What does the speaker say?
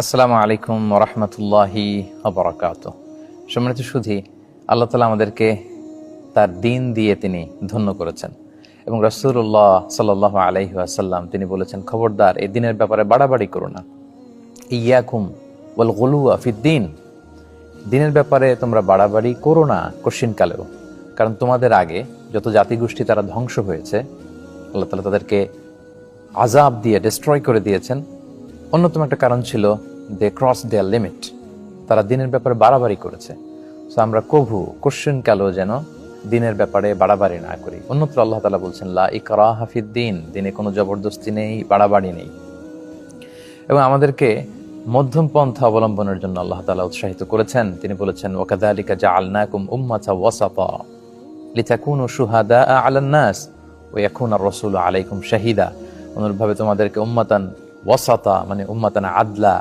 আসসালামু আলাইকুম ওরহমতুল্লাহি ওয়াবারাকাতুহু। সম্মানিত সুধী, আল্লাহ তাআলা আমাদেরকে তার দিন দিয়ে তিনি ধন্য করেছেন এবং রাসূলুল্লাহ সাল্লাল্লাহু আলাইহি ওয়াসাল্লাম তিনি বলেছেন, খবরদার এই দিনের ব্যাপারে বাড়াবাড়ি করো না। ইয়াকুম ওয়াল গুলুয়া ফিদ্দিন, দিনের ব্যাপারে তোমরা বাড়াবাড়ি করো না কশিনকালেও, কারণ তোমাদের আগে যত জাতিগোষ্ঠী তারা ধ্বংস হয়েছে, আল্লাহ তাআলা তাদেরকে আযাব দিয়ে ডিস্ট্রয় করে দিয়েছেন। অন্যতম একটা কারণ ছিল দে ক্রস দেয়ার লিমিট, তারা দিনের ব্যাপারে বাড়াবাড়ি করেছে। সো আমরা কভু কোশ্চেন কালো যেন দিনের ব্যাপারে বাড়াবাড়ি না করি। অন্যত্র আল্লাহ তাআলা বলছেন লা ইকরাহা ফিদ্দিন, দিনে কোনো জবরদস্তি নেই, বাড়াবাড়ি নেই। এবং আমাদেরকে মধ্যম পন্থা অবলম্বনের জন্য আল্লাহ তাআলা উৎসাহিত করেছেন। তিনি বলেছেন ওয়াকাযালিকা জাআলনাকুম উম্মাতান ওয়াসাতা লিতাকুনু শুহাদা আলান নাস ওয়া ইয়াকুনার রাসূলু আলাইকুম শাহিদা। অনুরূপভাবে তোমাদেরকে উম্মাতান ওয়াসাতা মানে উম্মাতান আদলা